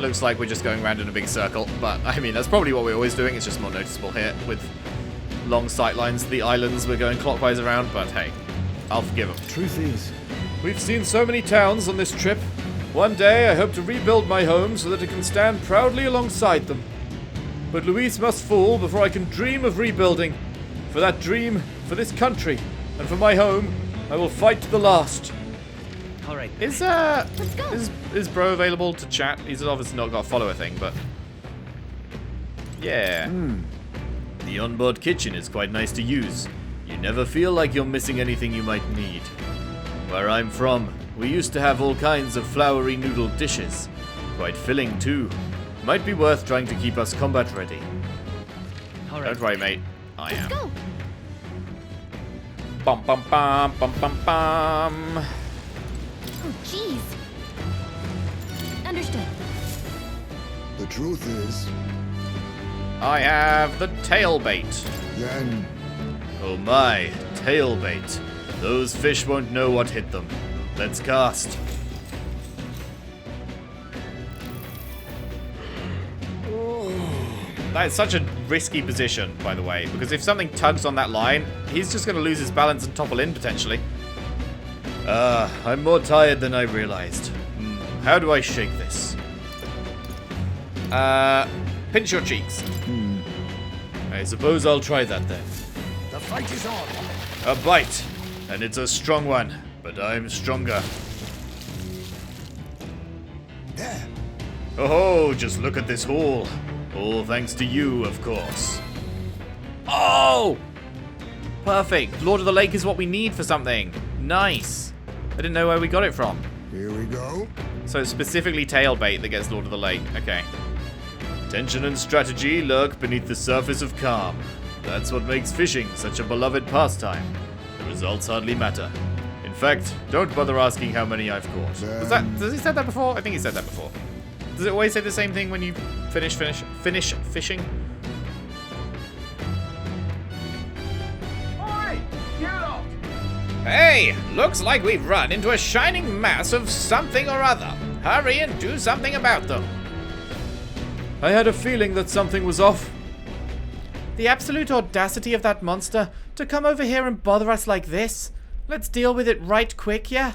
looks like we're just going around in a big circle. But, I mean, that's probably what we're always doing. It's just more noticeable here with long sight lines. The islands we're going clockwise around, but hey, I'll forgive them. Truth is, We've seen so many towns on this trip. One day I hope to rebuild my home so that it can stand proudly alongside them. But Luis must fall before I can dream of rebuilding. For that dream, for this country, and for my home, I will fight to the last. all right. Is Bro available to chat? He's obviously not got a follower thing, but yeah. The onboard kitchen is quite nice to use. You never feel like you're missing anything you might need. Where I'm from, we used to have all kinds of floury noodle dishes. Quite filling too. Might be worth trying to keep us combat ready. All right. Don't worry, mate. I am. Go. Bum bum bum bum bum bum. Oh, jeez. Understood. The truth is, I have the tail bait. then Oh my, tail bait. Those fish won't know what hit them. Let's cast. That is such a risky position, by the way, because if something tugs on that line, he's just going to lose his balance and topple in, potentially. I'm more tired than I realized. How do I shake this? Pinch your cheeks. I suppose I'll try that then. the fight is on. A bite, and it's a strong one, but I'm stronger. There. Oh, just look at this haul. All thanks to you, of course. Oh! Perfect. Lord of the Lake is what we need for something. Nice. I didn't know where we got it from. Here we go. So it's specifically tail bait that gets Lord of the Lake. Okay. Tension and strategy lurk beneath the surface of calm. That's what makes fishing such a beloved pastime. The results hardly matter. In fact, don't bother asking how many I've caught. Does he said that before? I think he said that before. Does it always say the same thing when you finish fishing? Hey, looks like we've run into a shining mass of something or other. Hurry and do something about them. I had a feeling that something was off. The absolute audacity of that monster to come over here and bother us like this. Let's deal with it right quick, yeah?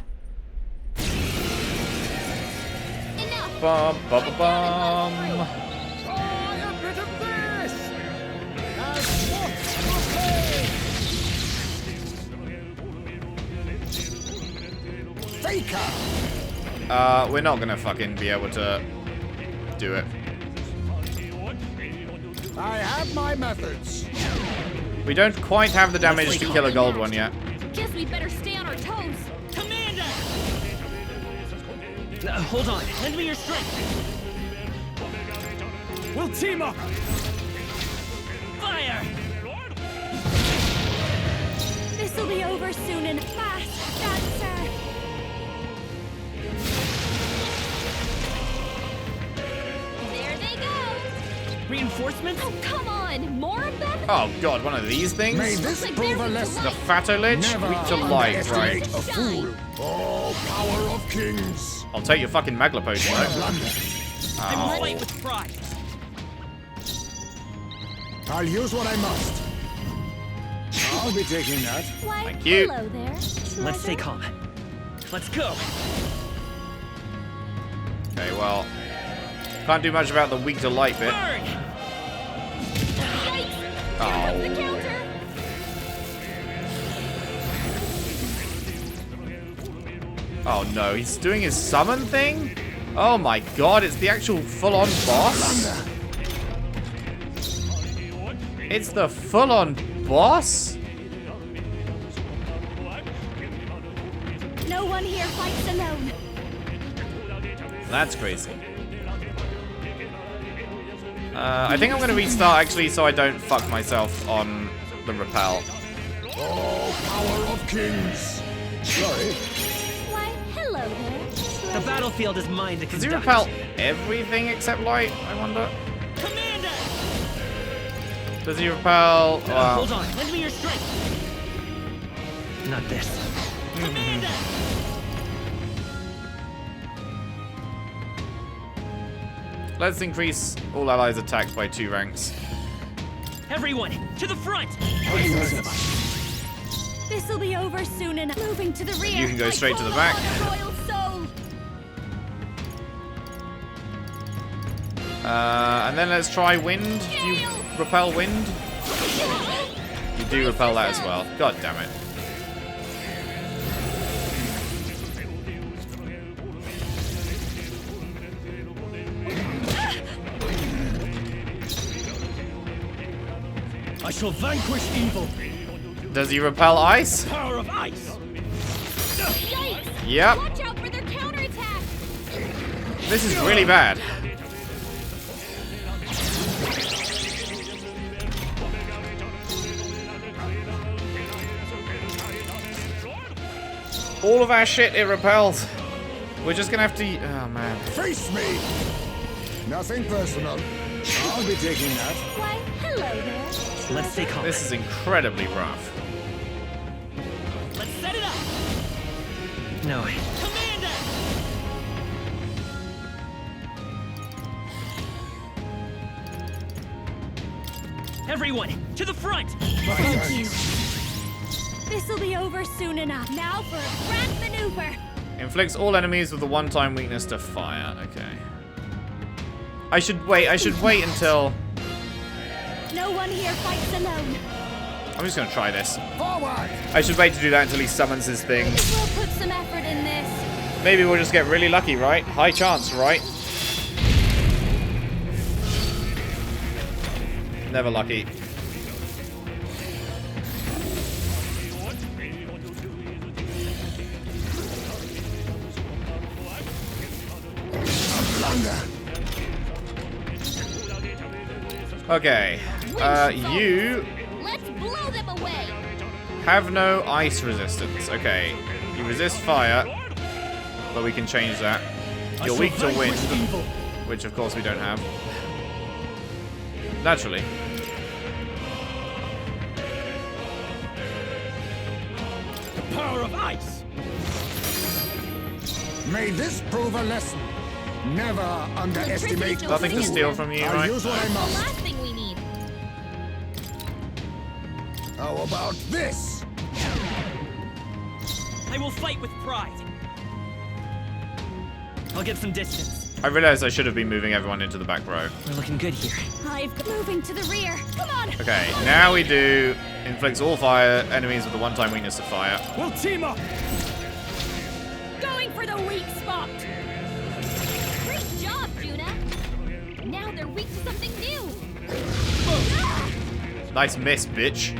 Enough. Bum, bum, bum. Faker. We're not gonna fucking be able to do it. I have my methods. We don't quite have the damage to kill a gold one yet. Guess we better stay on our toes. Commander! Hold on. Lend me your strength. We'll team up. Fire! This'll be over soon and fast, God, sir. There they go. Reinforcements? Oh, come on. More of them? Oh god, one of these things? May this prove a lesson. The Fato Lich? Never Weak to light, underestimate right. a fool. Oh, power of kings. I'll take your fucking magla potion, My though. blunder. I fight with pride. I'll use what I must. I'll be taking that. Why, Thank you. hello there. Let's stay calm. Let's go. Okay, well. Can't do much about the weak to light bit. Burn! Yikes! Here comes the counter. Oh no, he's doing his summon thing? Oh my god, it's the actual full-on boss? It's the full-on boss? No one here fights alone. That's crazy. I think I'm going to restart actually so I don't fuck myself on the repel. Oh, power of kings. Sorry. Why, hello there. The battlefield is mine to Does he conduct. repel everything except light, I wonder? Commander! Does he repel... Hold on. Lend me your strength. Not this. Commander! Let's increase all allies' attacks by 2 ranks. Everyone, to the front! This'll be over soon enough. Moving to the rear. You can go straight to the back. Royal soul. And then let's try wind. Do you repel wind? You do repel that as well. God damn it. I shall vanquish evil. Does he repel ice? Power of ice. Yikes! Yep. Watch out for their counterattack. This is really bad. All of our shit it repels. We're just gonna have to... Oh, man. Face me! Nothing personal. I'll be taking that. Why, hello there. Let's stay calm. This is incredibly rough. Let's set it up. No. Commander! Everyone, to the front! Thank you. This'll be over soon enough. Now for a grand maneuver. Inflicts all enemies with a one-time weakness to fire. Okay. I should wait until... No one here fights alone. I'm just gonna try this. Forward! I should wait to do that until he summons his thing. We'll put some effort in this. Maybe we'll just get really lucky, right? High chance, right? Never lucky. Okay. You Let's blow them away. have no ice resistance. Okay. You resist fire, but we can change that. You're weak to wind, which of course we don't have. Naturally. The power of ice! May this prove a lesson. Never underestimate. Nothing to steal from you, I'll right? use what I The must. last thing we need. How about this? I will fight with pride. I'll get some distance. I realized I should have been moving everyone into the back row. We're looking good here. I've moving to the rear. Come on. Okay, now we do inflicts all fire enemies with a one-time weakness to fire. We'll team up! Going for the weak spot. Great job, Juna. Now they're weak to something new. Nice miss, bitch.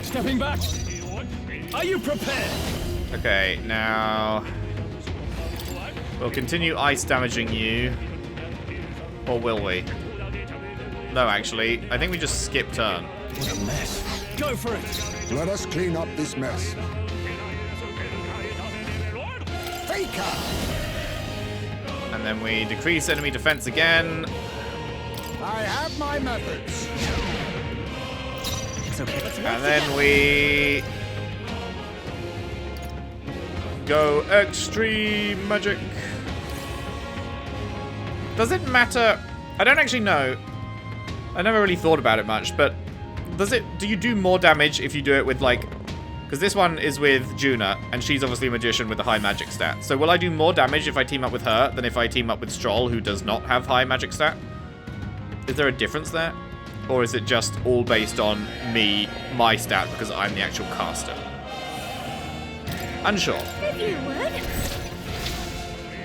Stepping back. Are you prepared? Okay, now we'll continue ice damaging you. Or will we? No, actually. I think we just skip turn. What a mess. Go for it. Let us clean up this mess. Faker! And then we decrease enemy defense again. I have my methods. It's okay. Let's And then we go extreme magic. Does it matter? I don't actually know. I never really thought about it much, but do you do more damage if you do it with like, because this one is with Juna, and she's obviously a magician with a high magic stat. So will I do more damage if I team up with her than if I team up with Stroll, who does not have high magic stat? Is there a difference there? Or is it just all based on my stat, because I'm the actual caster? Unsure. If you would.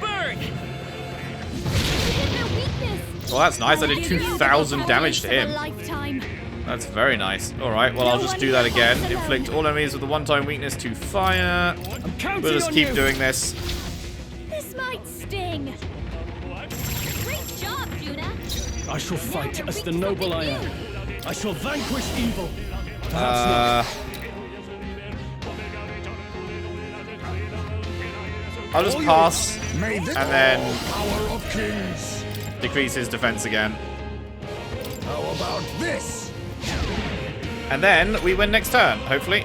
burn! Hit their weakness. Well, that's nice. I did 2,000 damage to Of a him. lifetime. That's very nice. Alright, well, I'll just do that again. Inflict all enemies with a one-time weakness to fire. I'm counting We'll just on keep you. doing this. This might sting. Great job, Juna. I shall Now fight they're as weak the to noble I something am. new. I shall vanquish evil. Perhaps I'll just pass, May this and then power of kings. decrease his defense again. How about this? And then we win next turn, hopefully.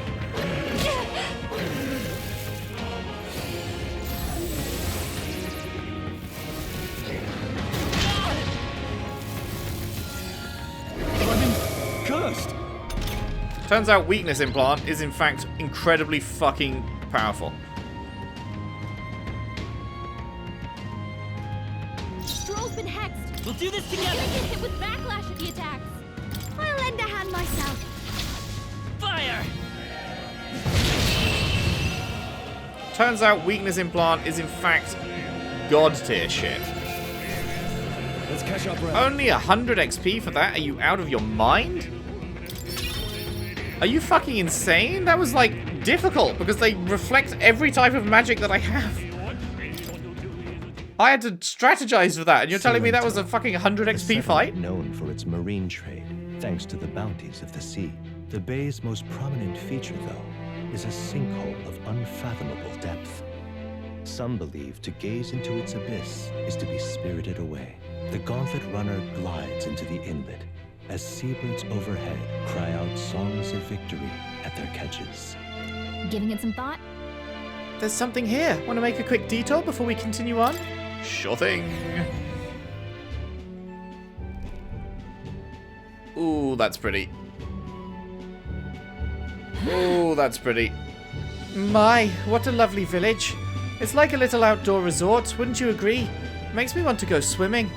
Turns out weakness implant is in fact incredibly fucking powerful. Stroll's been hexed. We'll do this You're together. gonna get hit with backlash if he attacks. I'll lend a hand myself. Fire! Turns out weakness implant is in fact god tier shit. Let's catch up, Red. Only 100 XP for that? Are you out of your mind? Are you fucking insane? That was like difficult because they reflect every type of magic that I have. I had to strategize for that, and you're telling me that was a fucking 100 XP fight? Known for its marine trade, thanks to the bounties of the sea. The bay's most prominent feature, though, is a sinkhole of unfathomable depth. Some believe to gaze into its abyss is to be spirited away. The gauntlet runner glides into the inlet as seabirds overhead cry out songs of victory at their catches. Giving it some thought? There's something here. Want to make a quick detour before we continue on? Sure thing. Ooh, that's pretty. Ooh, that's pretty. My, what a lovely village. It's like a little outdoor resort, wouldn't you agree? Makes me want to go swimming.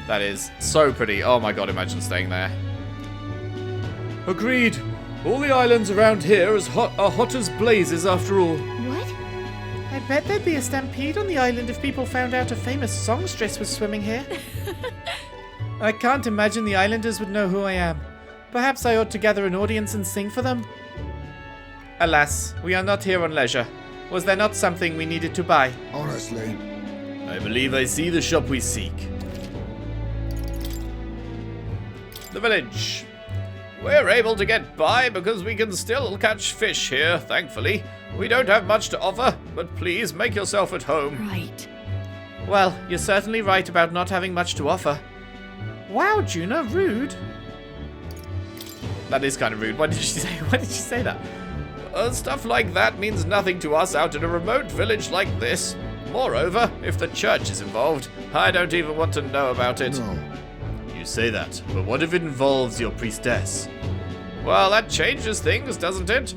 That is so pretty. Oh my god, imagine staying there. Agreed. All the islands around here are hot as blazes after all. What? I bet there'd be a stampede on the island if people found out a famous songstress was swimming here. I can't imagine the islanders would know who I am. Perhaps I ought to gather an audience and sing for them. Alas, we are not here on leisure. Was there not something we needed to buy? Honestly. I believe I see the shop we seek. The village. We're able to get by because we can still catch fish here, thankfully. We don't have much to offer, but please make yourself at home. Right. Well, you're certainly right about not having much to offer. Wow, Juna, rude. That is kind of rude. Why did she say that? Stuff like that means nothing to us out in a remote village like this. Moreover, if the church is involved, I don't even want to know about it. No. You say that, but what if it involves your priestess? Well, that changes things, doesn't it?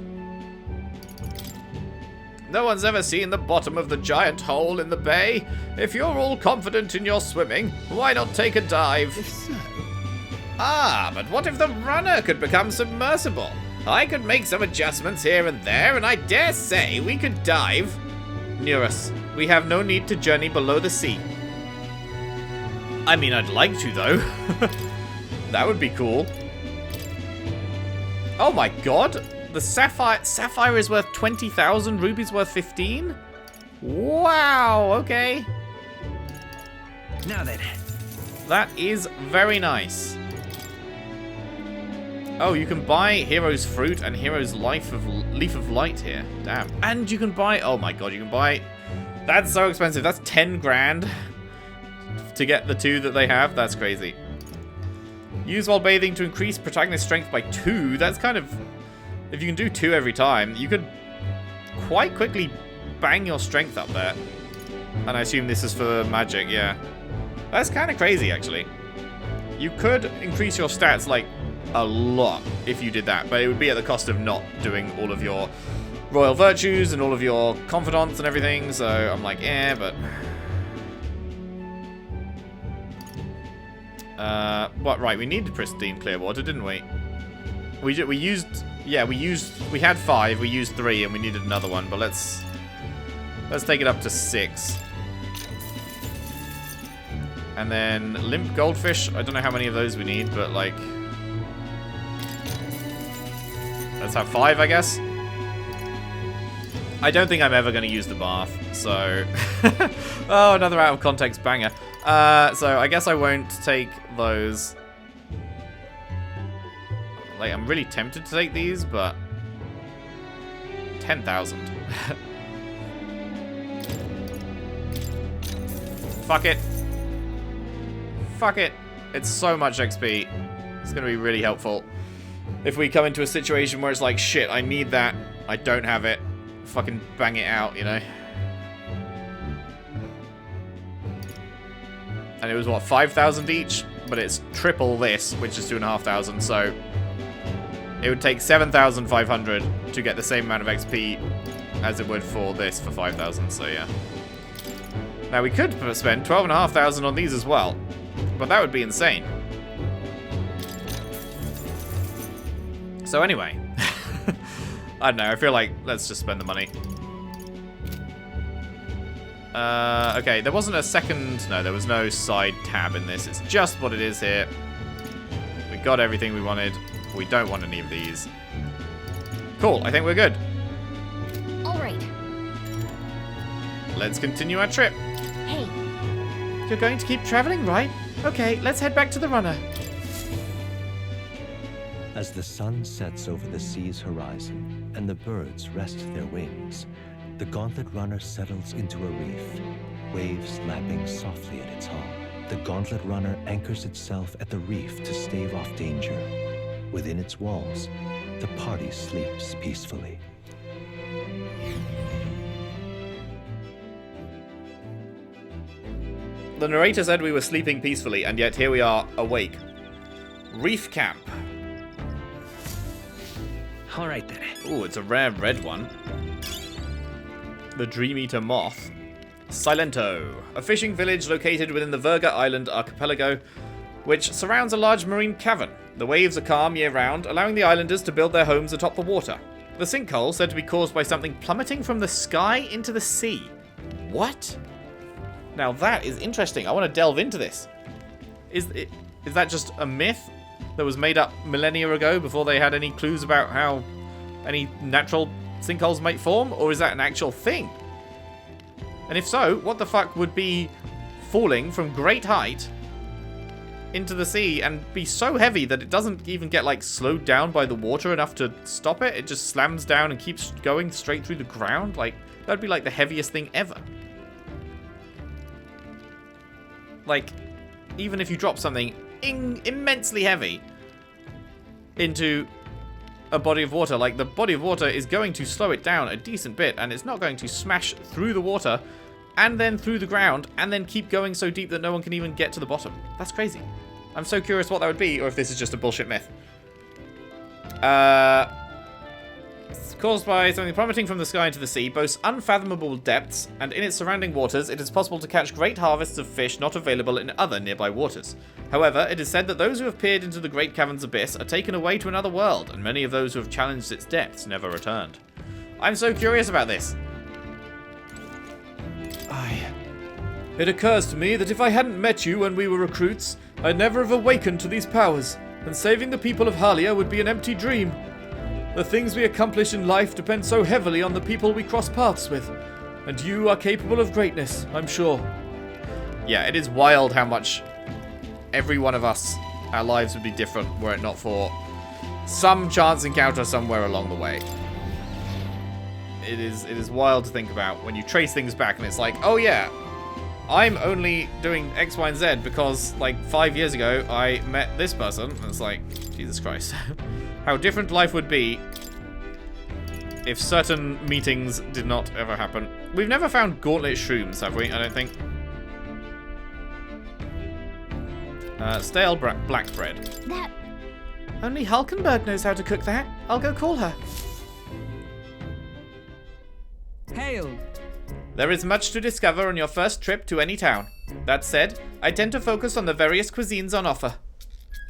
No one's ever seen the bottom of the giant hole in the bay. If you're all confident in your swimming, why not take a dive? If so, Ah, but what if the runner could become submersible? I could make some adjustments here and there, and I dare say we could dive. Nearus, we have no need to journey below the sea. I mean, I'd like to, though. That would be cool. Oh my god. The sapphire is worth 20,000, ruby's worth 15? Wow, okay. Now then. That is very nice. Oh, you can buy Hero's Fruit and Hero's Leaf of Light here. Damn. And you can buy... Oh my god, you can buy... That's so expensive. That's 10 grand to get the two that they have. That's crazy. Use while bathing to increase protagonist strength by 2. That's kind of... If you can do 2 every time, you could quite quickly bang your strength up there. And I assume this is for magic, yeah. That's kind of crazy, actually. You could increase your stats, like, a lot if you did that, but it would be at the cost of not doing all of your royal virtues and all of your confidants and everything, so I'm like, eh, but... What, right, we needed pristine clear water, didn't we? We had 5, we used 3, and we needed another one, but let's take it up to 6. And then limp goldfish, I don't know how many of those we need, but like... Let's have 5, I guess. I don't think I'm ever going to use the bath, so... Oh, another out of context banger. So I guess I won't take those. Like, I'm really tempted to take these, but... 10,000. Fuck it. Fuck it. It's so much XP. It's going to be really helpful. If we come into a situation where it's like, shit, I need that. I don't have it. Fucking bang it out, you know? And it was, what, 5,000 each? But it's triple this, which is 2,500, so... it would take 7,500 to get the same amount of XP as it would for this for 5,000, so yeah. Now we could spend 12,500 on these as well, but that would be insane. So anyway, I don't know, I feel like let's just spend the money. Okay, there wasn't a second, no, there was no side tab in this. It's just what it is here. We got everything we wanted. We don't want any of these. Cool, I think we're good. All right. Let's continue our trip. Hey, You're going to keep traveling, right? Okay, let's head back to the runner. As the sun sets over the sea's horizon and the birds rest their wings, the gauntlet runner settles into a reef, waves lapping softly at its hull. The gauntlet runner anchors itself at the reef to stave off danger. Within its walls, the party sleeps peacefully. The narrator said we were sleeping peacefully, and yet here we are, awake. Reef camp. All right then. Ooh, it's a rare red one. The Dream Eater Moth. Silento, a fishing village located within the Virga Island archipelago, which surrounds a large marine cavern. The waves are calm year-round, allowing the islanders to build their homes atop the water. The sinkhole said to be caused by something plummeting from the sky into the sea. What? Now that is interesting. I want to delve into this. Is that just a myth that was made up millennia ago before they had any clues about how any natural sinkholes might form? Or is that an actual thing? And if so, what the fuck would be falling from great height into the sea and be so heavy that it doesn't even get like slowed down by the water enough to stop it? It just slams down and keeps going straight through the ground? Like, that'd be like the heaviest thing ever. Like, even if you drop something immensely heavy into a body of water, like the body of water is going to slow it down a decent bit, and it's not going to smash through the water and then through the ground and then keep going so deep that no one can even get to the bottom. That's crazy. I'm so curious what that would be, or if this is just a bullshit myth. It's caused by something plummeting from the sky into the sea, boasts unfathomable depths, and in its surrounding waters it is possible to catch great harvests of fish not available in other nearby waters. However, it is said that those who have peered into the great cavern's abyss are taken away to another world, and many of those who have challenged its depths never returned. I'm so curious about this. It occurs to me that if I hadn't met you when we were recruits, I'd never have awakened to these powers, and saving the people of Halia would be an empty dream. The things we accomplish in life depend so heavily on the people we cross paths with, and you are capable of greatness, I'm sure. Yeah, it is wild how much every one of us, our lives would be different were it not for some chance encounter somewhere along the way. It is wild to think about when you trace things back and it's like, oh yeah, I'm only doing X, Y, and Z because, like, 5 years ago, I met this person. And it's like, Jesus Christ. How different life would be if certain meetings did not ever happen. We've never found gauntlet shrooms, have we? I don't think. Stale black bread. That... Only Hulkenberg knows how to cook that. I'll go call her. Hail. There is much to discover on your first trip to any town. That said, I tend to focus on the various cuisines on offer.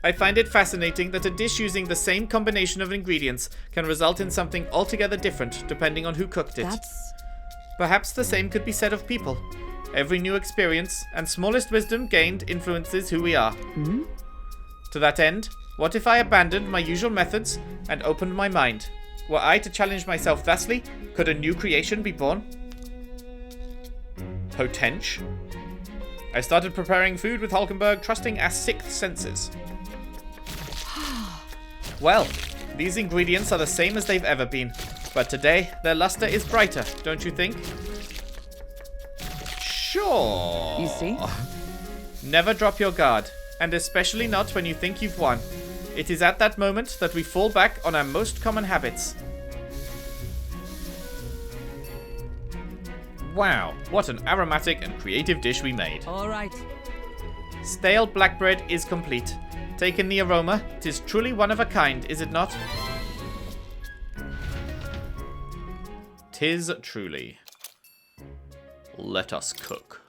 I find it fascinating that a dish using the same combination of ingredients can result in something altogether different depending on who cooked it. Perhaps the same could be said of people. Every new experience and smallest wisdom gained influences who we are. Hmm? To that end, what if I abandoned my usual methods and opened my mind? Were I to challenge myself thusly, could a new creation be born? Potench. I started preparing food with Hulkenberg, trusting our sixth senses. Well, these ingredients are the same as they've ever been, but today their luster is brighter, don't you think? Sure. You see? Never drop your guard, and especially not when you think you've won. It is at that moment that we fall back on our most common habits. Wow, what an aromatic and creative dish we made. All right. Stale black bread is complete. Take in the aroma. It is truly one of a kind, is it not? 'Tis truly. Let us cook.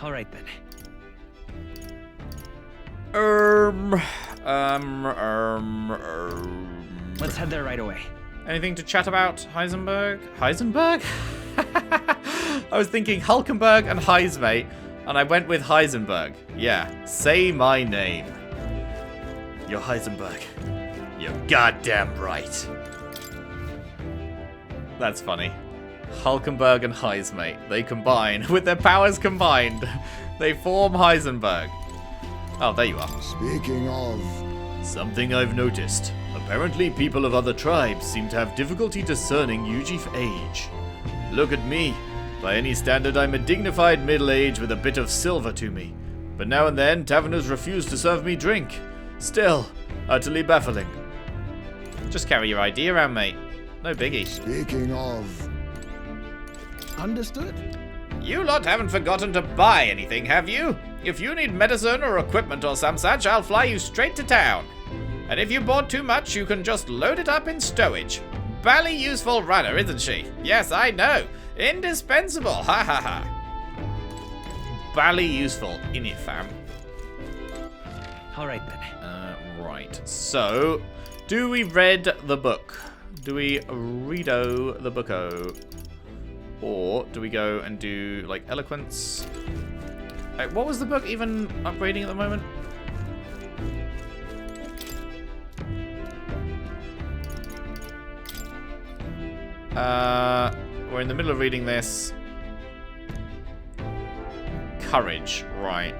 All right then. Let's head there right away. Anything to chat about, Heisenberg? Heisenberg? I was thinking Hulkenberg and Heismate, and I went with Heisenberg. Yeah, say my name. You're Heisenberg. You're goddamn right. That's funny. Hulkenberg and Heismate. They combine. With their powers combined, they form Heisenberg. Oh, there you are. Speaking of... Something I've noticed. Apparently people of other tribes seem to have difficulty discerning Yuji's age. Look at me. By any standard, I'm a dignified middle age with a bit of silver to me. But now and then, taverners refuse to serve me drink. Still, utterly baffling. Just carry your ID around, mate. No biggie. Speaking of... Understood. You lot haven't forgotten to buy anything, have you? If you need medicine or equipment or some such, I'll fly you straight to town. And if you bought too much, you can just load it up in stowage. Bally useful runner, isn't she? Yes, I know. Indispensable, ha ha ha. Bally useful, innit fam? All right then. Right, so, do we read the book? Do we reado the booko? Or do we go and do, like, eloquence? What was the book even upgrading at the moment? We're in the middle of reading this. Courage, right.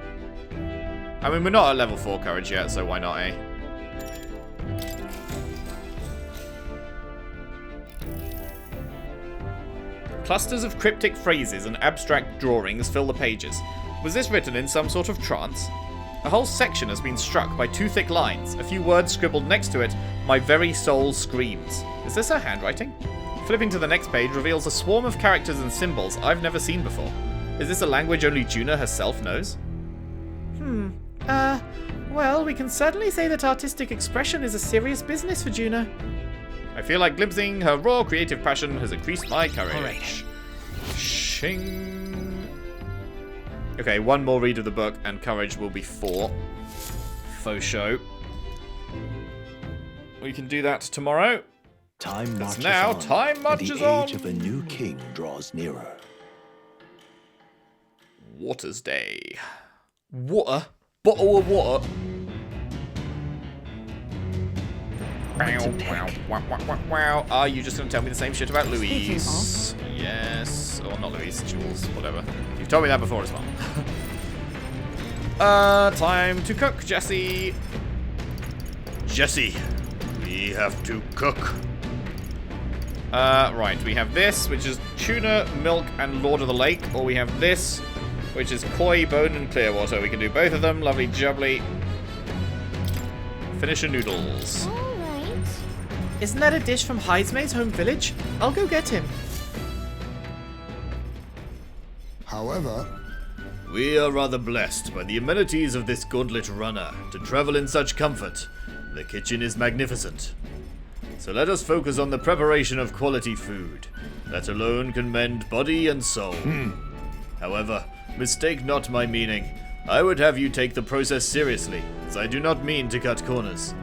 I mean, we're not at level 4 courage yet, so why not, eh? Clusters of cryptic phrases and abstract drawings fill the pages. Was this written in some sort of trance? A whole section has been struck by 2 thick lines, a few words scribbled next to it. My very soul screams. Is this her handwriting? Flipping to the next page reveals a swarm of characters and symbols I've never seen before. Is this a language only Juna herself knows? Well, we can certainly say that artistic expression is a serious business for Juna. I feel like glimpsing her raw creative passion has increased my courage. All right. Shing. Okay, one more read of the book and courage will be 4. Faux show. We can do that tomorrow. Time marches now on, time marches and the on. age of a new king draws nearer. Water's Day. Water? Bottle of water? Wow. Are you just going to tell me the same shit about Louise? Yes. Or not Louise, Jules, whatever. You've told me that before as well. Time to cook, Jesse. Jesse, we have to cook. Right, we have this, which is tuna, milk, and Lord of the Lake. Or we have this, which is koi, bone, and clear water. We can do both of them. Lovely jubbly. Finish your noodles. Alright. Isn't that a dish from Heismate's home village? I'll go get him. However... We are rather blessed by the amenities of this gauntlet runner to travel in such comfort. The kitchen is magnificent. So let us focus on the preparation of quality food. That alone can mend body and soul. However, mistake not my meaning. I would have you take the process seriously, as I do not mean to cut corners.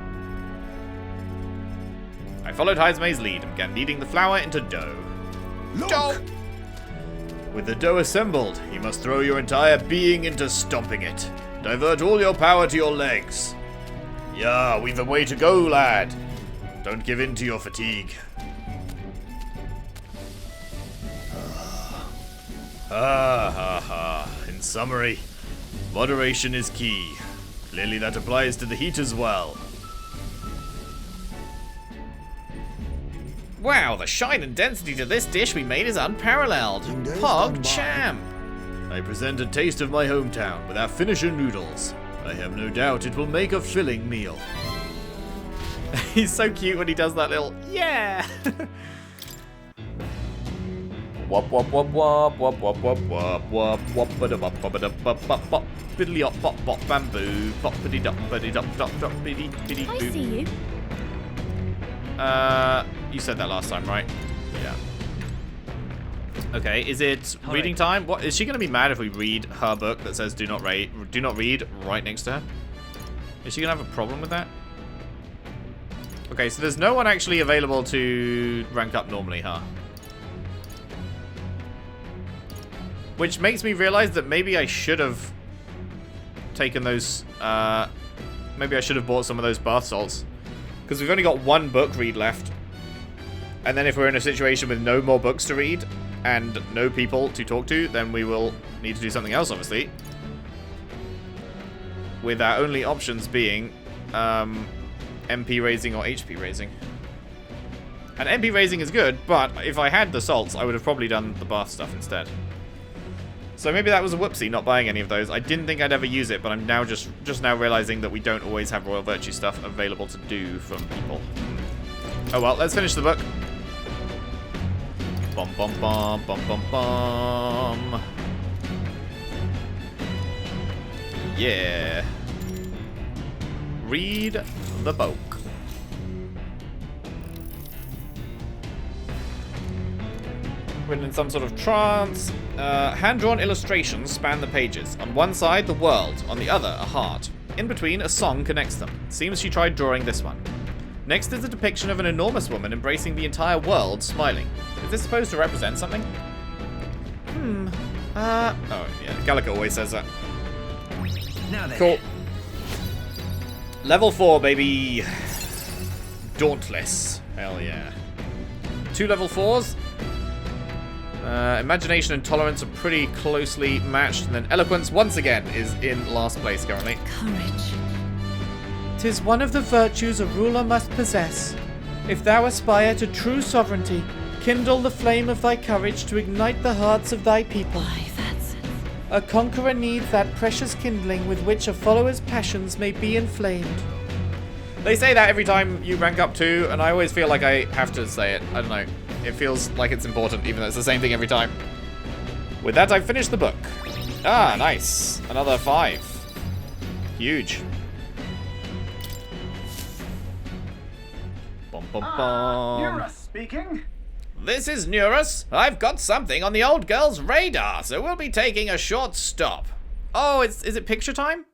I followed Heismate's lead and began kneading the flour into dough. Dough! With the dough assembled, you must throw your entire being into stomping it. Divert all your power to your legs. Yeah, we've a way to go, lad. Don't give in to your fatigue. In summary, moderation is key. Clearly that applies to the heat as well. Wow, the shine and density to this dish we made is unparalleled. Pog champ! I present a taste of my hometown with our finisher noodles. I have no doubt it will make a filling meal. He's so cute when he does that little, yeah! Wop wop wop wop wop wop wop wop wop wop bada bop bada bop bop bop biddly op bop bop bamboo bop biddy dop dop biddy biddy I boo. see you. You said that last time, right? Yeah. Okay, is it reading time? What is she gonna be mad if we read her book that says do not read right next to her? Is she gonna have a problem with that? Okay, so there's no one actually available to rank up normally, huh? Which makes me realize that maybe I should have taken those, maybe I should have bought some of those bath salts. Because we've only got one book read left. And then if we're in a situation with no more books to read and no people to talk to, then we will need to do something else, obviously. With our only options being MP raising or HP raising. And MP raising is good, but if I had the salts, I would have probably done the bath stuff instead. So maybe that was a whoopsie, not buying any of those. I didn't think I'd ever use it, but I'm now just now realizing that we don't always have Royal Virtue stuff available to do from people. Oh well, let's finish the book. Bum bum bum bum bum bum. Yeah. Read the book. Written in some sort of trance. Hand-drawn illustrations span the pages. On one side, the world. On the other, a heart. In between, a song connects them. Seems she tried drawing this one. Next is a depiction of an enormous woman embracing the entire world, smiling. Is this supposed to represent something? Oh, yeah, Gallica always says that. Now then. Cool. Level 4, baby. Dauntless. Hell yeah. 2 level 4s. Imagination and tolerance are pretty closely matched. And then eloquence, once again, is in last place currently. Courage. 'Tis one of the virtues a ruler must possess. If thou aspire to true sovereignty, kindle the flame of thy courage to ignite the hearts of thy people. Why, that's... A conqueror needs that precious kindling with which a follower's passions may be inflamed. They say that every time you rank up 2, and I always feel like I have to say it. I don't know. It feels like it's important, even though it's the same thing every time. With that, I've finished the book. Ah, nice. Another 5. Huge. Bum, bum, bum. Eurus speaking. This is Neurus. I've got something on the old girl's radar, so we'll be taking a short stop. Oh, is it picture time?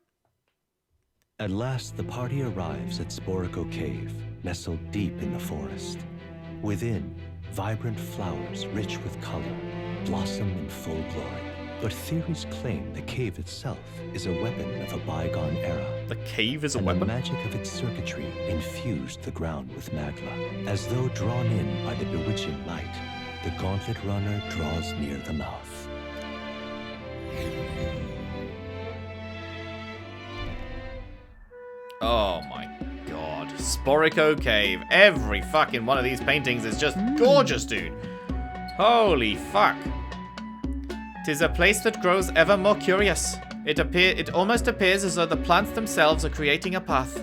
At last, the party arrives at Sporico Cave, nestled deep in the forest. Within, vibrant flowers rich with color blossom in full glory. But theories claim the cave itself is a weapon of a bygone era. The cave is a And weapon? the magic of its circuitry infused the ground with magla. As though drawn in by the bewitching light, the gauntlet runner draws near the mouth. Oh my god. Sporico Cave. Every fucking one of these paintings is just gorgeous, dude. Holy fuck. 'Tis a place that grows ever more curious. It almost appears as though the plants themselves are creating a path.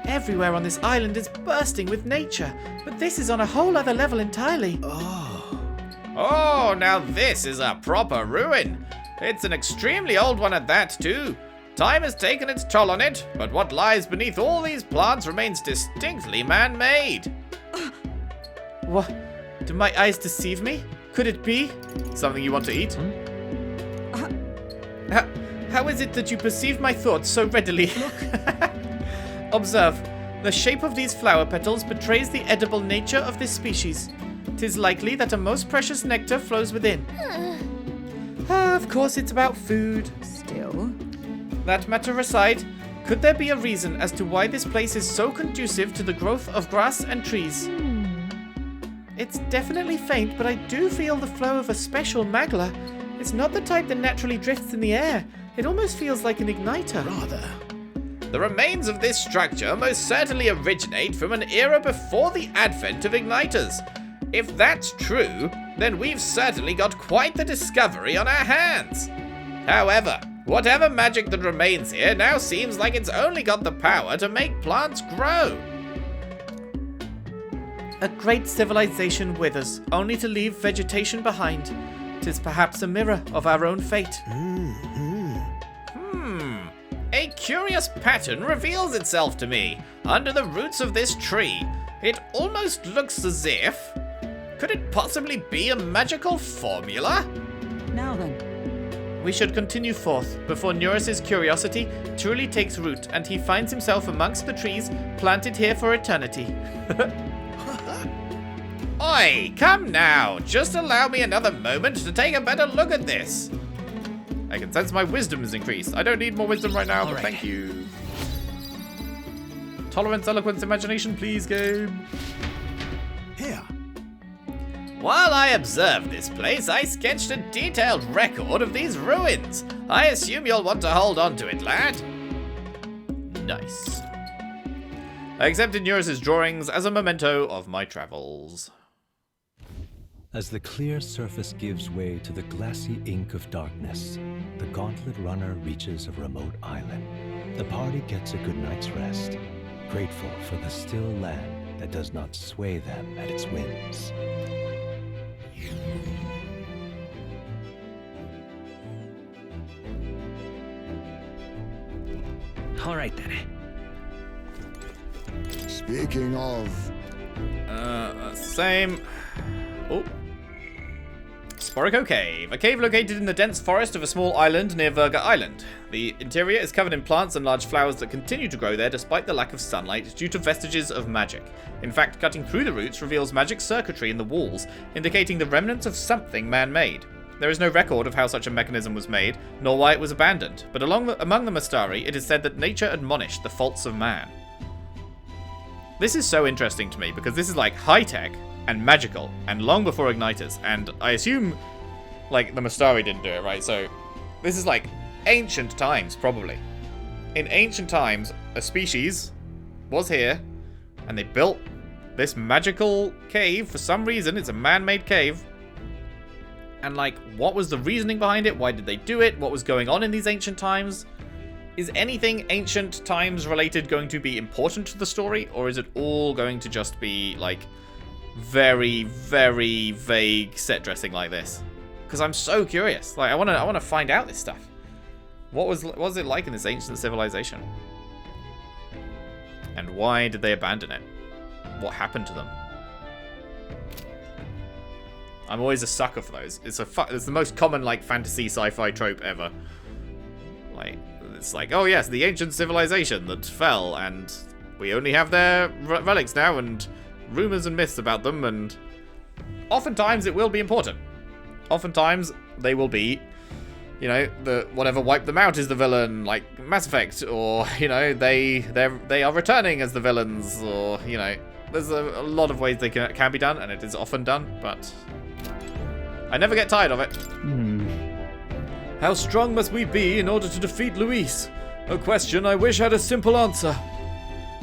Everywhere on this island is bursting with nature, but this is on a whole other level entirely. Oh, now this is a proper ruin. It's an extremely old one at that, too. Time has taken its toll on it, but what lies beneath all these plants remains distinctly man-made. What? Do my eyes deceive me? Could it be? Something you want to eat? How is it that you perceive my thoughts so readily? Observe. The shape of these flower petals betrays the edible nature of this species. 'Tis likely that a most precious nectar flows within. Of course it's about food. Still. That matter aside, could there be a reason as to why this place is so conducive to the growth of grass and trees? It's definitely faint, but I do feel the flow of a special magla. It's not the type that naturally drifts in the air. It almost feels like an igniter. The remains of this structure most certainly originate from an era before the advent of igniters. If that's true, then we've certainly got quite the discovery on our hands. However, whatever magic that remains here now seems like it's only got the power to make plants grow. A great civilization withers, only to leave vegetation behind. 'Tis perhaps a mirror of our own fate. A curious pattern reveals itself to me under the roots of this tree. It almost looks as if... Could it possibly be a magical formula? Now then. We should continue forth before Neurus's curiosity truly takes root and he finds himself amongst the trees planted here for eternity. Oi, come now. Just allow me another moment to take a better look at this. I can sense my wisdom is increased. I don't need more wisdom right now, but thank you. Tolerance, eloquence, imagination, please, game. Here. While I observed this place, I sketched a detailed record of these ruins. I assume you'll want to hold on to it, lad. Nice. I accepted Neurus's drawings as a memento of my travels. As the clear surface gives way to the glassy ink of darkness, the gauntlet runner reaches a remote island. The party gets a good night's rest, grateful for the still land that does not sway them at its whims. All right then. Speaking of... Same. Oh. Sporico Cave. A cave located in the dense forest of a small island near Virga Island. The interior is covered in plants and large flowers that continue to grow there despite the lack of sunlight due to vestiges of magic. In fact, cutting through the roots reveals magic circuitry in the walls, indicating the remnants of something man-made. There is no record of how such a mechanism was made, nor why it was abandoned, but among the Mastari, it is said that nature admonished the faults of man. This is so interesting to me, because this is like high-tech, and magical, and long before igniters, and I assume, like, the Mastari didn't do it, right? So, this is like ancient times, probably. In ancient times, a species was here, and they built this magical cave. For some reason, it's a man-made cave. And, like, what was the reasoning behind it? Why did they do it? What was going on in these ancient times? Is anything ancient times related going to be important to the story? Or is it all going to just be, like, very, very vague set dressing like this? Because I'm so curious. Like, I want to find out this stuff. What was it like in this ancient civilization? And why did they abandon it? What happened to them? I'm always a sucker for those. It's the most common, like, fantasy sci-fi trope ever. Like, it's like, oh yes, the ancient civilization that fell, and we only have their relics now, and rumors and myths about them, and oftentimes it will be important. Oftentimes they will be, you know, the whatever wiped them out is the villain, like Mass Effect, or, you know, they are returning as the villains, or, you know, there's a lot of ways they can be done, and it is often done, but I never get tired of it. How strong must we be in order to defeat Luis? A question I wish had a simple answer.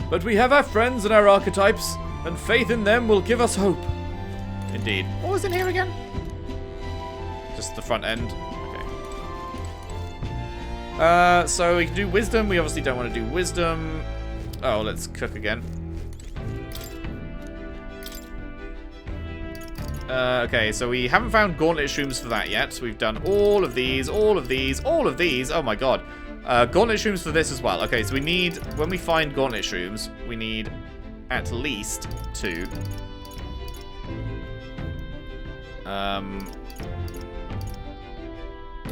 But we have our friends and our archetypes, and faith in them will give us hope. Indeed. What was in here again? Just the front end. Okay. So we can do wisdom. We obviously don't want to do wisdom. Oh, let's cook again. Okay, so we haven't found gauntlet shrooms for that yet. We've done all of these, all of these, all of these. Oh my god. Gauntlet shrooms for this as well. Okay, so we need, when we find gauntlet shrooms, we need at least 2.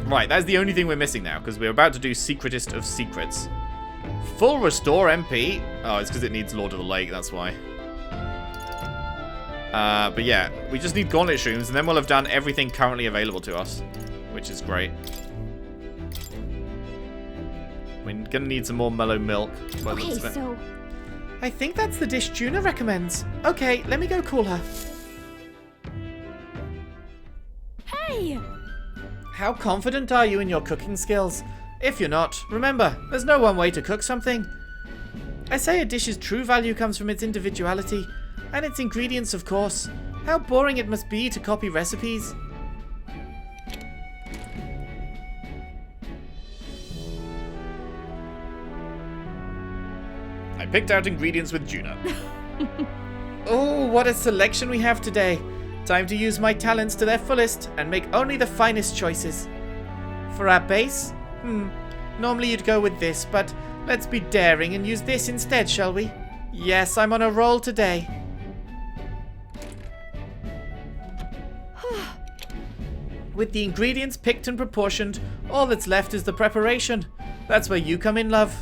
Right, that's the only thing we're missing now, because we're about to do Secretest of Secrets. Full restore MP. Oh, it's because it needs Lord of the Lake, that's why. But yeah, we just need gauntlet shrooms, and then we'll have done everything currently available to us, which is great. We're gonna need some more mellow milk. Okay, so... I think that's the dish Juna recommends. Okay, let me go call her. Hey! How confident are you in your cooking skills? If you're not, remember, there's no one way to cook something. I say a dish's true value comes from its individuality. And its ingredients, of course. How boring it must be to copy recipes. I picked out ingredients with Juna. Oh, what a selection we have today. Time to use my talents to their fullest and make only the finest choices. For our base? Normally you'd go with this, but let's be daring and use this instead, shall we? Yes, I'm on a roll today. With the ingredients picked and proportioned, all that's left is the preparation. That's where you come in, love.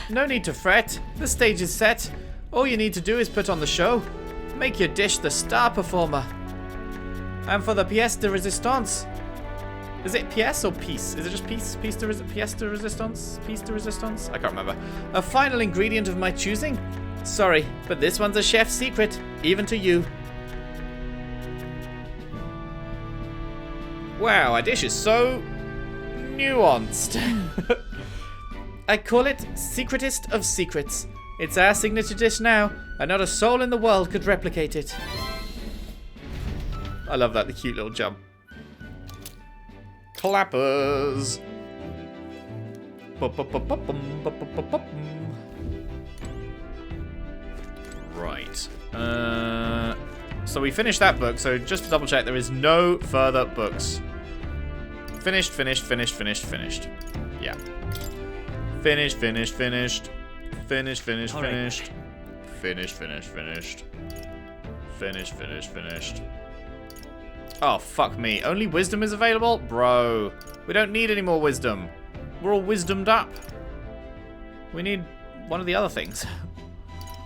No need to fret. The stage is set. All you need to do is put on the show. Make your dish the star performer. And for the pièce de résistance. Is it pièce or piece? Is it just piece? Pièce de résistance? Piece de résistance? I can't remember. A final ingredient of my choosing? Sorry, but this one's a chef's secret, even to you. Wow, our dish is so nuanced. I call it Secretest of Secrets. It's our signature dish now, and not a soul in the world could replicate it. I love that, the cute little jump. Clappers. Right. So we finished that book, so just to double check, there is no further books. Finished. Yeah. Finished. Finished. Oh, fuck me. Only wisdom is available? Bro. We don't need any more wisdom. We're all wisdomed up. We need one of the other things.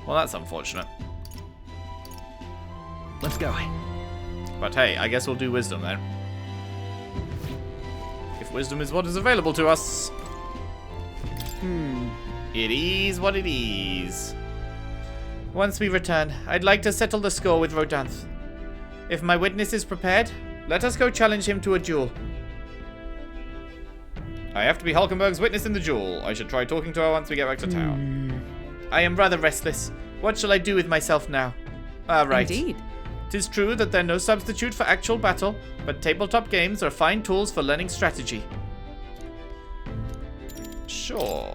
Well, that's unfortunate. Let's go. But hey, I guess we'll do wisdom then. If wisdom is what is available to us. It is what it is. Once we return, I'd like to settle the score with Rodanth. If my witness is prepared, let us go challenge him to a duel. I have to be Hulkenberg's witness in the duel. I should try talking to her once we get back to town. I am rather restless. What shall I do with myself now? Right. Indeed. 'Tis true that they're no substitute for actual battle, but tabletop games are fine tools for learning strategy. Sure.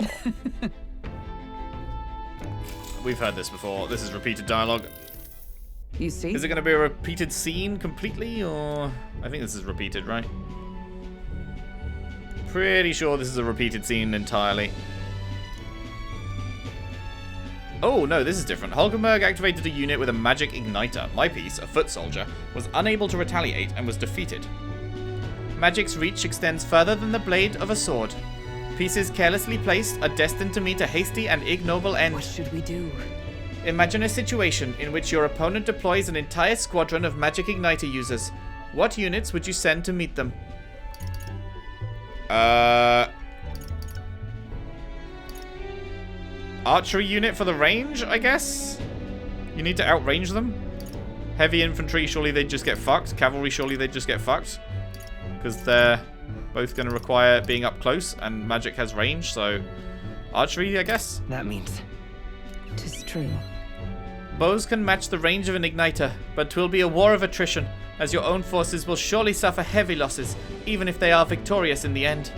We've heard this before. This is repeated dialogue. You see? Is it going to be a repeated scene completely, or... I think this is repeated, right? Pretty sure this is a repeated scene entirely. Oh, no, this is different. Hulkenberg activated a unit with a magic igniter. My piece, a foot soldier, was unable to retaliate and was defeated. Magic's reach extends further than the blade of a sword. Pieces carelessly placed are destined to meet a hasty and ignoble end. What should we do? Imagine a situation in which your opponent deploys an entire squadron of magic igniter users. What units would you send to meet them? Archery unit for the range, I guess? You need to outrange them? Heavy infantry, surely they'd just get fucked. Cavalry, surely they'd just get fucked. Because they're both going to require being up close, and magic has range, so... Archery, I guess? That means... 'Tis true. Bows can match the range of an igniter, but 'twill be a war of attrition, as your own forces will surely suffer heavy losses, even if they are victorious in the end.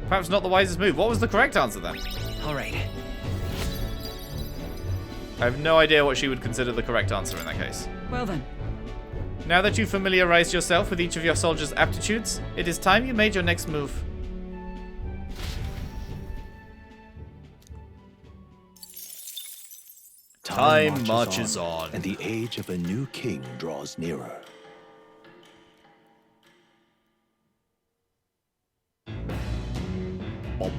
Perhaps not the wisest move. What was the correct answer then? all right. I have no idea what she would consider the correct answer in that case. Well then. Now that you've familiarized yourself with each of your soldiers' aptitudes, it is time you made your next move. Time marches on. And the age of a new king draws nearer. Do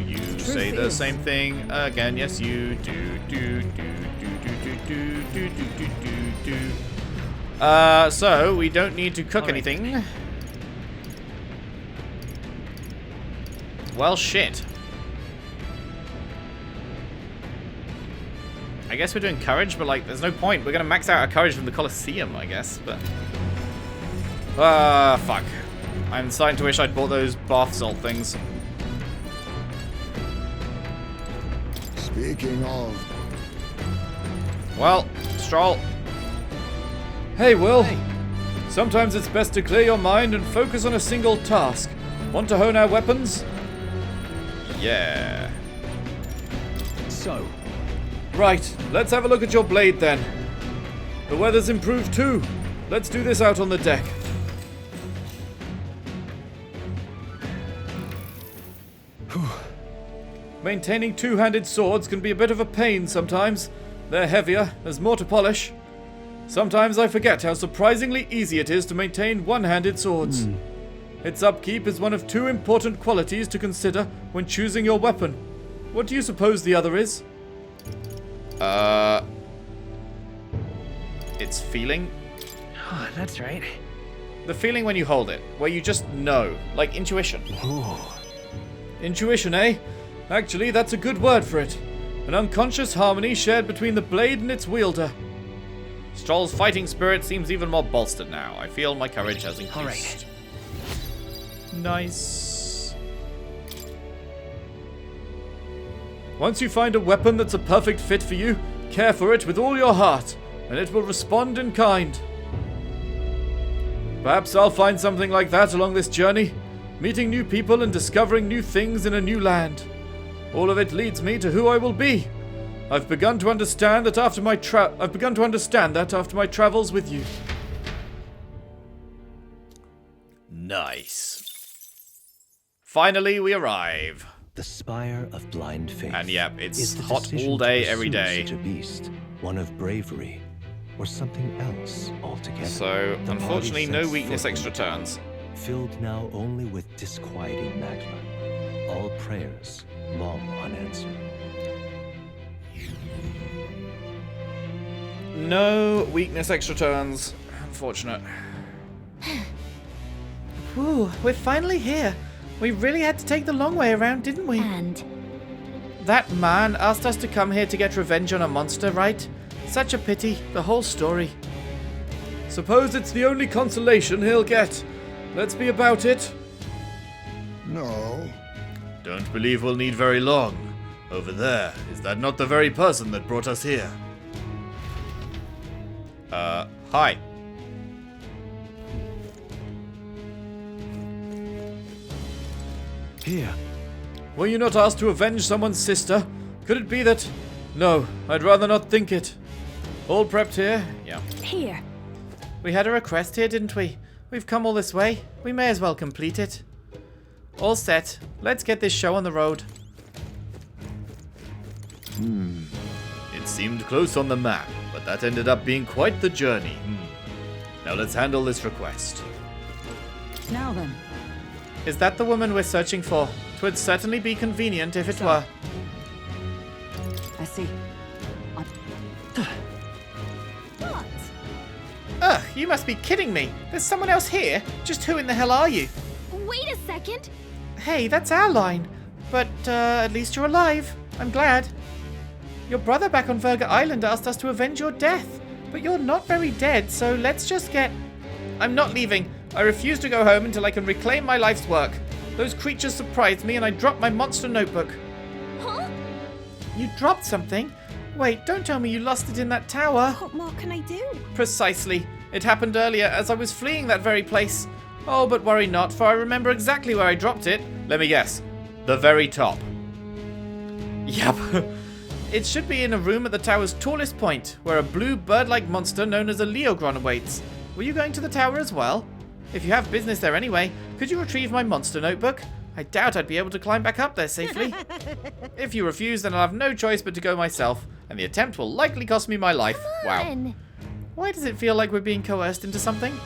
you say the same thing again? Yes, you do. So we don't need to cook anything. Well, shit. I guess we're doing courage, but like, there's no point. We're gonna max out our courage from the Colosseum, I guess, but... fuck. I'm starting to wish I'd bought those bath salt things. Speaking of, Well, Stroll. Hey, Will. Sometimes it's best to clear your mind and focus on a single task. Want to hone our weapons? Yeah. So, Right, let's have a look at your blade then. The weather's improved too. Let's do this out on the deck. Maintaining two-handed swords can be a bit of a pain sometimes. They're heavier, there's more to polish. Sometimes I forget how surprisingly easy it is to maintain one-handed swords. Its upkeep is one of two important qualities to consider when choosing your weapon. What do you suppose the other is? It's feeling. Oh, that's right. The feeling when you hold it, where you just know, like intuition. Intuition, eh? Actually, that's a good word for it. An unconscious harmony shared between the blade and its wielder. Stroll's fighting spirit seems even more bolstered now. I feel my courage has increased. Nice. Once you find a weapon that's a perfect fit for you, care for it with all your heart, and it will respond in kind. Perhaps I'll find something like that along this journey, meeting new people and discovering new things in a new land. All of it leads me to who I will be. I've begun to understand that after my travels with you. Nice. Finally, we arrive. The Spire of Blind Faith. And yep, it's Is the hot decision all to day, pursue every day. Such a beast, one of bravery, or something else altogether. So, The unfortunately, body no sets weakness foot extra in the tower, turns. Filled now only with disquieting magla. All prayers long unanswered. No weakness extra turns. Unfortunate. Whew, we're finally here. We really had to take the long way around, didn't we? And That man asked us to come here to get revenge on a monster, right? Such a pity, the whole story. Suppose it's the only consolation he'll get. Let's be about it. no. Don't believe we'll need very long. Over there, is that not the very person that brought us here? Hi. Here, Were you not asked to avenge someone's sister? Could it be that... No, I'd rather not think it. All prepped here? Yeah. here. We had a request here, didn't we? We've come all this way. We may as well complete it. All set. Let's get this show on the road. It seemed close on the map, but that ended up being quite the journey. Now let's handle this request. Now then. Is that the woman we're searching for? 'Twould certainly be convenient if it were. I see. What? Ugh, you must be kidding me. There's someone else here. Just who in the hell are you? Wait a second. Hey, that's our line. But, at least you're alive. I'm glad. Your brother back on Virga Island asked us to avenge your death. But you're not very dead, so let's just get... I'm not leaving. I refuse to go home until I can reclaim my life's work. Those creatures surprised me and I dropped my monster notebook. Huh? You dropped something? Wait, don't tell me you lost it in that tower. What more can I do? Precisely. It happened earlier as I was fleeing that very place. Oh, but worry not, for I remember exactly where I dropped it. Let me guess. The very top. Yep. It should be in a room at the tower's tallest point, where a blue bird-like monster known as a Leogron awaits. Were you going to the tower as well? If you have business there anyway, could you retrieve my monster notebook? I doubt I'd be able to climb back up there safely. If you refuse, then I'll have no choice but to go myself, and the attempt will likely cost me my life. Wow. Fun. Why does it feel like we're being coerced into something?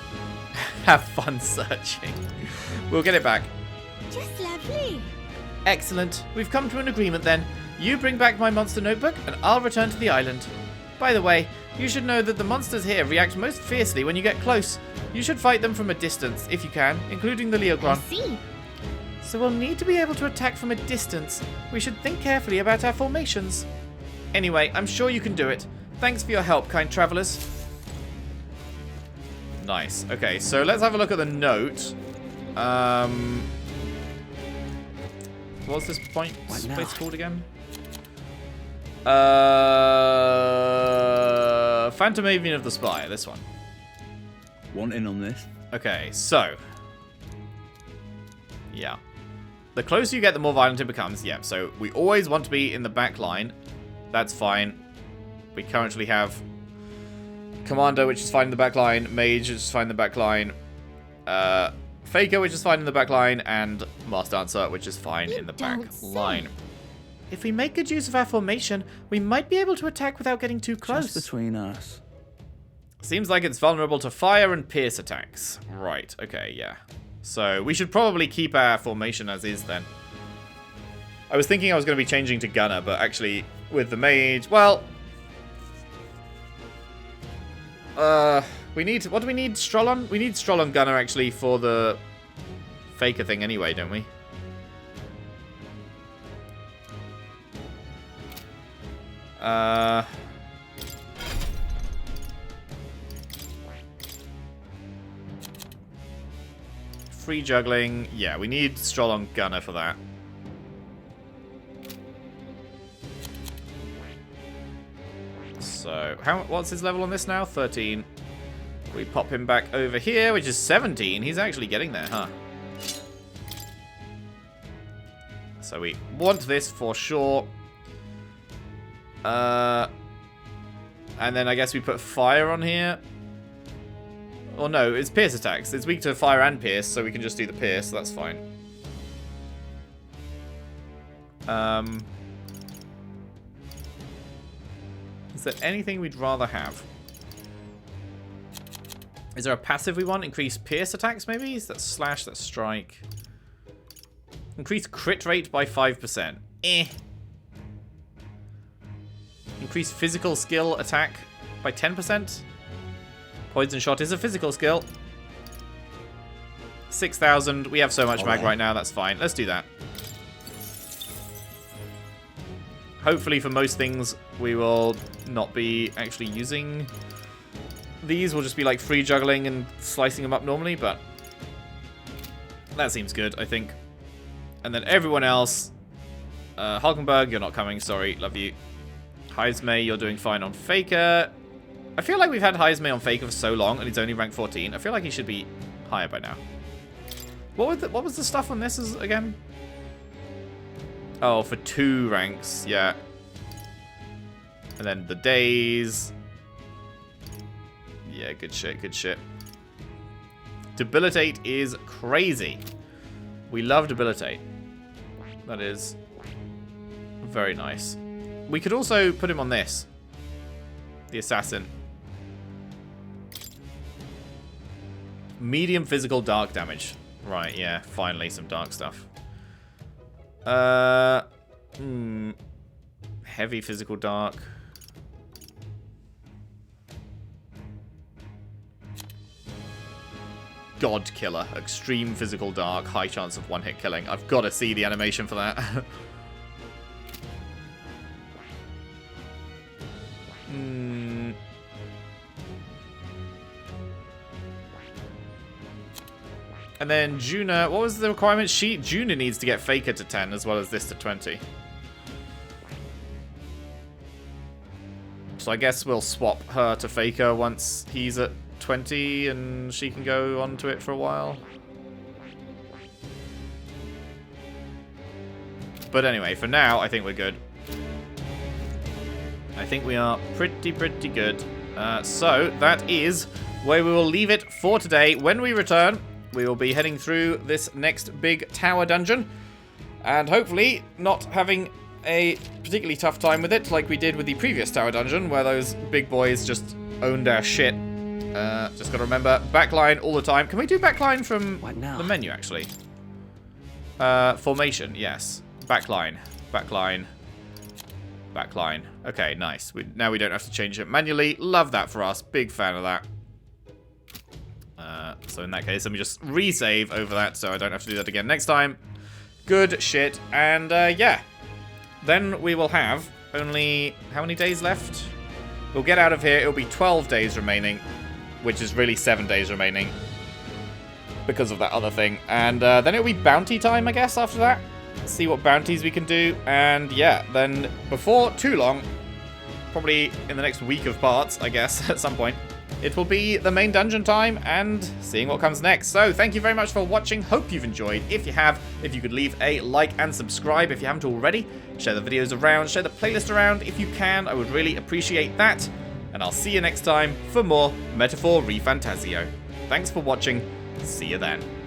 Have fun searching. We'll get it back. Just lovely. Excellent. We've come to an agreement then. You bring back my monster notebook, and I'll return to the island. By the way, you should know that the monsters here react most fiercely when you get close. You should fight them from a distance, if you can, including the I Leogron. see. So we'll need to be able to attack from a distance. We should think carefully about our formations. Anyway, I'm sure you can do it. Thanks for your help, kind travelers. Nice. Okay, so let's have a look at the note. What's this point? What now? Place called again? Phantom Avian of the Spire, this one. Want in on this? Okay, so Yeah. The closer you get, the more violent it becomes. Yeah, so we always want to be in the back line. That's fine. We currently have Commander, which is fine in the back line. Mage, which is fine in the back line. Faker, which is fine in the back line. And Master Dancer, which is fine in the back line. If we make good use of our formation, we might be able to attack without getting too close. Just between us. Seems like it's vulnerable to fire and pierce attacks. Right, okay, yeah. So we should probably keep our formation as is then. I was thinking I was going to be changing to Gunner, but actually with the Mage, well... we need... What do we need? Stroll on? We need Stroll on Gunner actually for the Faker thing anyway, don't we? Free juggling. Yeah, we need Stroll on Gunner for that. So, what's his level on this now? 13. We pop him back over here, which is 17. He's actually getting there, huh? So we want this for sure. And then I guess we put fire on here. Or no, it's pierce attacks. It's weak to fire and pierce, so we can just do the pierce, so that's fine. Is there anything we'd rather have? Is there a passive we want? Increase pierce attacks, maybe? That's slash, that's strike. Increase crit rate by 5%. Increase physical skill attack by 10%. Poison shot is a physical skill. 6,000. We have so much mag right now, that's fine. Let's do that. Hopefully for most things we will not be actually using these. We'll just be like free juggling and slicing them up normally, but that seems good, I think. And then everyone else, Hulkenberg, you're not coming, sorry, love you. Heismay, you're doing fine on Faker. I feel like we've had Heismay on Faker for so long, and he's only rank 14. I feel like he should be higher by now. What was the stuff on this again? Oh, for 2 ranks, yeah. And then the days. Yeah, good shit, good shit. Debilitate is crazy. We love Debilitate. That is very nice. We could also put him on this. The Assassin. Medium physical dark damage. Right, yeah, finally some dark stuff. Heavy physical dark. God Killer. Extreme physical dark. High chance of one-hit killing. I've got to see the animation for that. And then Juna, what was the requirement? Juna needs to get Faker to 10 as well as this to 20. So I guess we'll swap her to Faker once he's at 20 and she can go on to it for a while. But anyway, for now, I think we're good. I think we are pretty good. So that is where we will leave it for today. When we return, we will be heading through this next big tower dungeon. And hopefully not having a particularly tough time with it like we did with the previous tower dungeon, where those big boys just owned our shit. Just gotta remember, backline all the time. Can we do backline from the menu, actually? Formation, yes. Backline. Backline. Backline. Okay, nice. Now we don't have to change it manually. Love that for us. Big fan of that. So in that case, let me just resave over that so I don't have to do that again next time. Good shit. And yeah. Then we will have only... how many days left? We'll get out of here. It'll be 12 days remaining, which is really 7 days remaining because of that other thing. And then it'll be bounty time, I guess, after that. See what bounties we can do. And yeah, then before too long, probably in the next week of parts, I guess, at some point, it will be the main dungeon time and seeing what comes next. So thank you very much for watching. Hope you've enjoyed. If you have, if you could leave a like and subscribe if you haven't already. Share the videos around, share the playlist around if you can. I would really appreciate that. And I'll see you next time for more Metaphor ReFantazio. Thanks for watching. See you then.